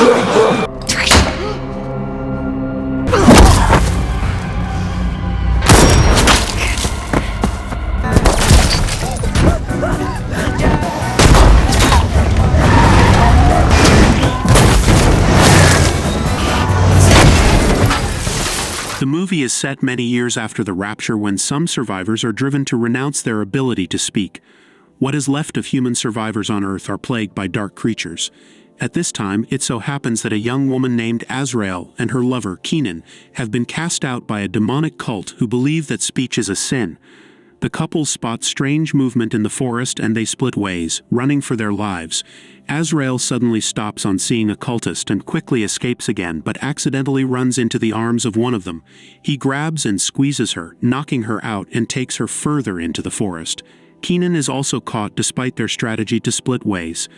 The movie is set many years after the Rapture, when some survivors are driven to renounce their ability to speak. What is left of human survivors on Earth are plagued by dark creatures. At this time, it so happens that a young woman named Azrael and her lover, Kenan, have been cast out by a demonic cult who believe that speech is a sin. The couple spot strange movement in the forest and they split ways, running for their lives. Azrael suddenly stops on seeing a cultist and quickly escapes again, but accidentally runs into the arms of one of them. He grabs and squeezes her, knocking her out, and takes her further into the forest. Kenan is also caught despite their strategy to split ways.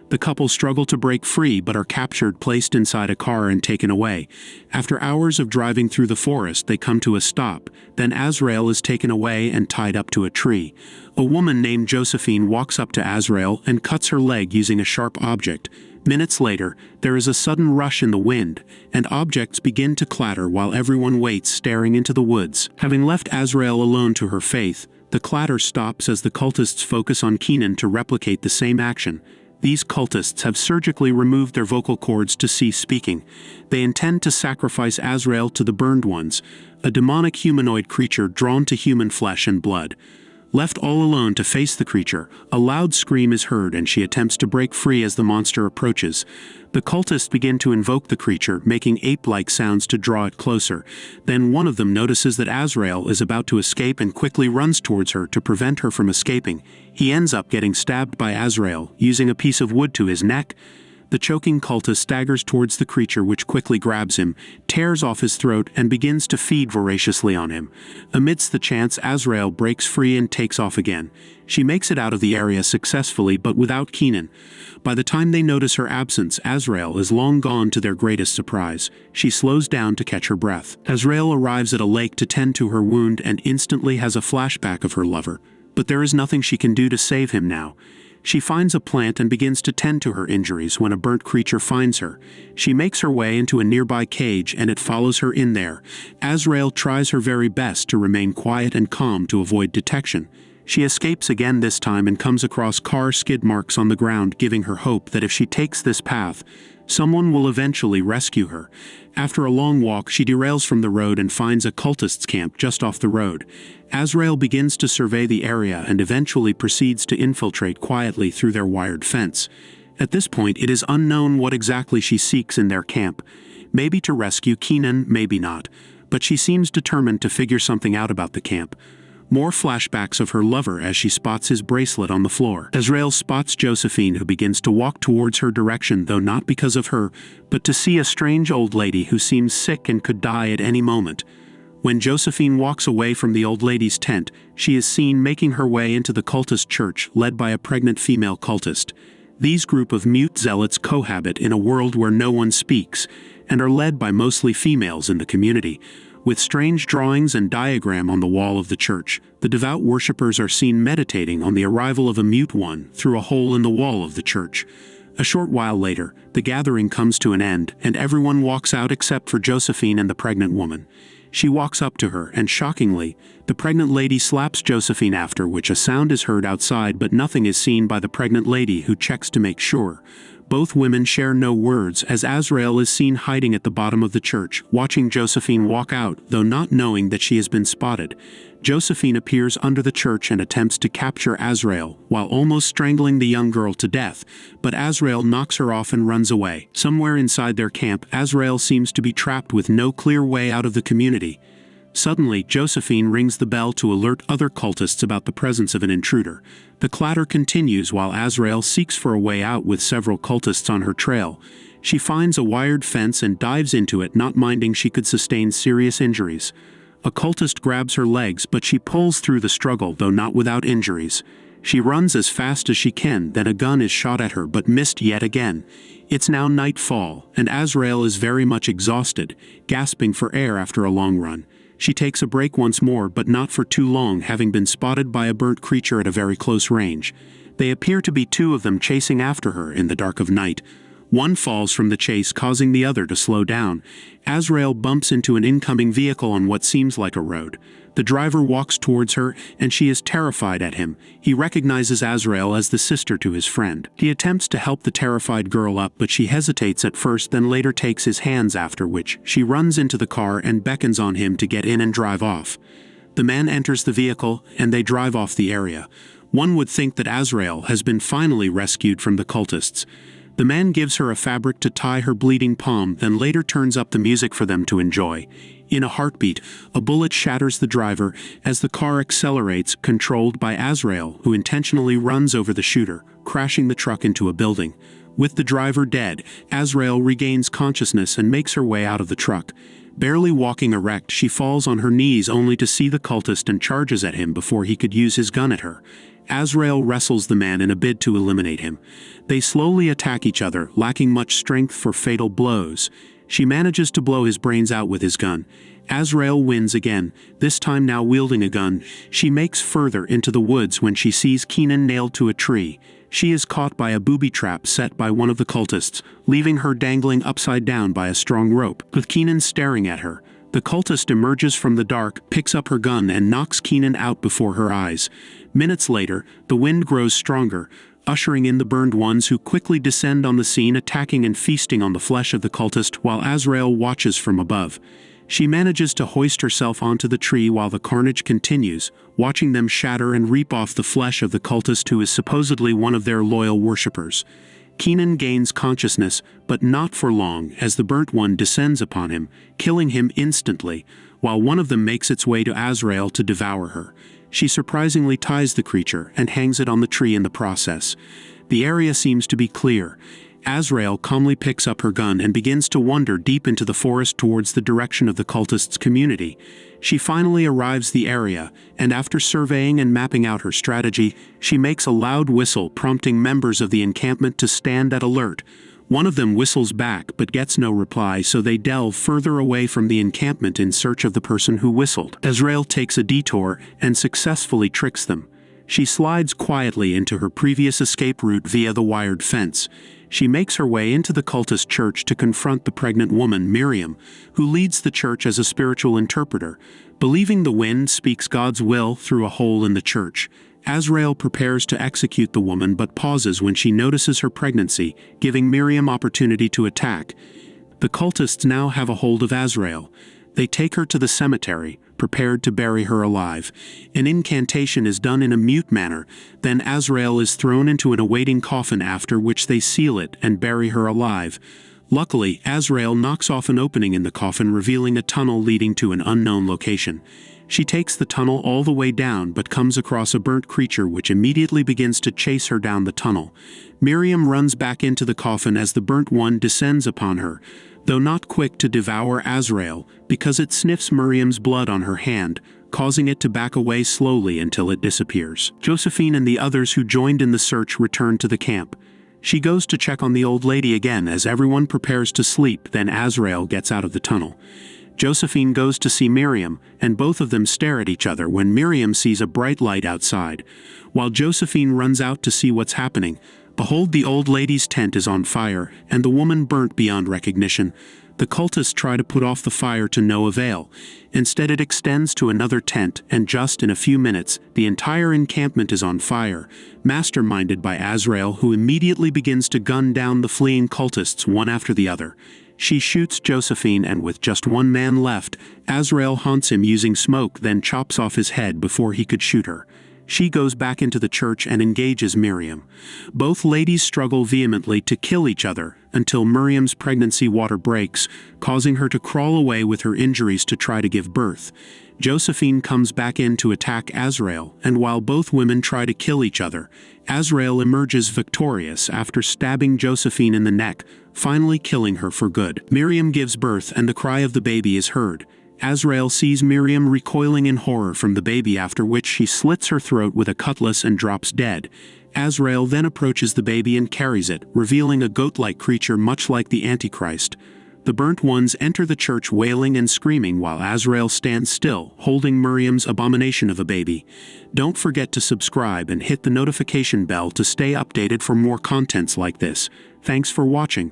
The couple struggle to break free but are captured, placed inside a car, and taken away. After hours of driving through the forest, they come to a stop. Then Azrael is taken away and tied up to a tree. A woman named Josephine walks up to Azrael and cuts her leg using a sharp object. Minutes later, there is a sudden rush in the wind, and objects begin to clatter while everyone waits, staring into the woods. Having left Azrael alone to her fate, the clatter stops as the cultists focus on Kenan to replicate the same action. These cultists have surgically removed their vocal cords to cease speaking. They intend to sacrifice Azrael to the burned ones, a demonic humanoid creature drawn to human flesh and blood. Left all alone to face the creature, a loud scream is heard and she attempts to break free as the monster approaches. The cultists begin to invoke the creature, making ape-like sounds to draw it closer. Then one of them notices that Azrael is about to escape and quickly runs towards her to prevent her from escaping. He ends up getting stabbed by Azrael, using a piece of wood to his neck. The choking cultist staggers towards the creature, which quickly grabs him, tears off his throat, and begins to feed voraciously on him. Amidst the chants, Azrael breaks free and takes off again. She makes it out of the area successfully, but without Kenan. By the time they notice her absence, Azrael is long gone, to their greatest surprise. She slows down to catch her breath. Azrael arrives at a lake to tend to her wound and instantly has a flashback of her lover. But there is nothing she can do to save him now. She finds a plant and begins to tend to her injuries when a burnt creature finds her. She makes her way into a nearby cage and it follows her in there. Azrael tries her very best to remain quiet and calm to avoid detection. She escapes again this time and comes across car skid marks on the ground, giving her hope that if she takes this path, someone will eventually rescue her. After a long walk, she derails from the road and finds a cultist's camp just off the road. Azrael begins to survey the area and eventually proceeds to infiltrate quietly through their wired fence. At this point, it is unknown what exactly she seeks in their camp. Maybe to rescue Kenan, maybe not. But she seems determined to figure something out about the camp. More flashbacks of her lover as she spots his bracelet on the floor. Azrael spots Josephine, who begins to walk towards her direction, though not because of her, but to see a strange old lady who seems sick and could die at any moment. When Josephine walks away from the old lady's tent, she is seen making her way into the cultist church, led by a pregnant female cultist. These group of mute zealots cohabit in a world where no one speaks, and are led by mostly females in the community. With strange drawings and diagram on the wall of the church, the devout worshippers are seen meditating on the arrival of a mute one through a hole in the wall of the church. A short while later, the gathering comes to an end, and everyone walks out except for Josephine and the pregnant woman. She walks up to her, and shockingly, the pregnant lady slaps Josephine, after which a sound is heard outside, but nothing is seen by the pregnant lady, who checks to make sure. Both women share no words as Azrael is seen hiding at the bottom of the church, watching Josephine walk out, though not knowing that she has been spotted. Josephine appears under the church and attempts to capture Azrael, while almost strangling the young girl to death, but Azrael knocks her off and runs away. Somewhere inside their camp, Azrael seems to be trapped with no clear way out of the community. Suddenly, Josephine rings the bell to alert other cultists about the presence of an intruder. The clatter continues while Azrael seeks for a way out with several cultists on her trail. She finds a wired fence and dives into it, not minding she could sustain serious injuries. A cultist grabs her legs, but she pulls through the struggle, though not without injuries. She runs as fast as she can, then a gun is shot at her but missed yet again. It's now nightfall, and Azrael is very much exhausted, gasping for air after a long run. She takes a break once more, but not for too long, having been spotted by a burnt creature at a very close range. They appear to be two of them chasing after her in the dark of night. One falls from the chase, causing the other to slow down. Azrael bumps into an incoming vehicle on what seems like a road. The driver walks towards her, and she is terrified at him. He recognizes Azrael as the sister to his friend. He attempts to help the terrified girl up, but she hesitates at first, then later takes his hands, after which she runs into the car and beckons on him to get in and drive off. The man enters the vehicle, and they drive off the area. One would think that Azrael has been finally rescued from the cultists. The man gives her a fabric to tie her bleeding palm, then later turns up the music for them to enjoy. In a heartbeat, a bullet shatters the driver as the car accelerates, controlled by Azrael, who intentionally runs over the shooter, crashing the truck into a building. With the driver dead, Azrael regains consciousness and makes her way out of the truck. Barely walking erect, she falls on her knees only to see the cultist and charges at him before he could use his gun at her. Azrael wrestles the man in a bid to eliminate him. They slowly attack each other, lacking much strength for fatal blows. She manages to blow his brains out with his gun. Azrael wins again, this time now wielding a gun. She makes further into the woods when she sees Kenan nailed to a tree. She is caught by a booby trap set by one of the cultists, leaving her dangling upside down by a strong rope, with Kenan staring at her. The cultist emerges from the dark, picks up her gun, and knocks Kenan out before her eyes. Minutes later, the wind grows stronger, ushering in the burned ones, who quickly descend on the scene, attacking and feasting on the flesh of the cultist while Azrael watches from above. She manages to hoist herself onto the tree while the carnage continues, watching them shatter and reap off the flesh of the cultist, who is supposedly one of their loyal worshippers. Kenan gains consciousness, but not for long, as the burnt one descends upon him, killing him instantly, while one of them makes its way to Azrael to devour her. She surprisingly ties the creature and hangs it on the tree in the process. The area seems to be clear. Azrael calmly picks up her gun and begins to wander deep into the forest towards the direction of the cultists' community. She finally arrives the area, and after surveying and mapping out her strategy, she makes a loud whistle, prompting members of the encampment to stand at alert. One of them whistles back but gets no reply, so they delve further away from the encampment in search of the person who whistled. Azrael takes a detour and successfully tricks them. She slides quietly into her previous escape route via the wired fence. She makes her way into the cultist church to confront the pregnant woman, Miriam, who leads the church as a spiritual interpreter. Believing the wind speaks God's will through a hole in the church, Azrael prepares to execute the woman but pauses when she notices her pregnancy, giving Miriam opportunity to attack. The cultists now have a hold of Azrael. They take her to the cemetery, prepared to bury her alive. An incantation is done in a mute manner, then Azrael is thrown into an awaiting coffin, after which they seal it and bury her alive. Luckily, Azrael knocks off an opening in the coffin, revealing a tunnel leading to an unknown location. She takes the tunnel all the way down but comes across a burnt creature which immediately begins to chase her down the tunnel. Miriam runs back into the coffin as the burnt one descends upon her, though not quick to devour Azrael, because it sniffs Miriam's blood on her hand, causing it to back away slowly until it disappears. Josephine and the others who joined in the search return to the camp. She goes to check on the old lady again as everyone prepares to sleep, then Azrael gets out of the tunnel. Josephine goes to see Miriam, and both of them stare at each other when Miriam sees a bright light outside. While Josephine runs out to see what's happening, behold, the old lady's tent is on fire, and the woman burnt beyond recognition. The cultists try to put off the fire to no avail. Instead, it extends to another tent, and just in a few minutes, the entire encampment is on fire, masterminded by Azrael, who immediately begins to gun down the fleeing cultists one after the other. She shoots Josephine, and with just one man left, Azrael haunts him using smoke, then chops off his head before he could shoot her. She goes back into the church and engages Miriam. Both ladies struggle vehemently to kill each other until Miriam's pregnancy water breaks, causing her to crawl away with her injuries to try to give birth. Josephine comes back in to attack Azrael, and while both women try to kill each other, Azrael emerges victorious after stabbing Josephine in the neck, finally killing her for good. Miriam gives birth, and the cry of the baby is heard. Azrael sees Miriam recoiling in horror from the baby, after which she slits her throat with a cutlass and drops dead. Azrael then approaches the baby and carries it, revealing a goat-like creature much like the Antichrist. The burnt ones enter the church wailing and screaming while Azrael stands still, holding Miriam's abomination of a baby. Don't forget to subscribe and hit the notification bell to stay updated for more contents like this. Thanks for watching.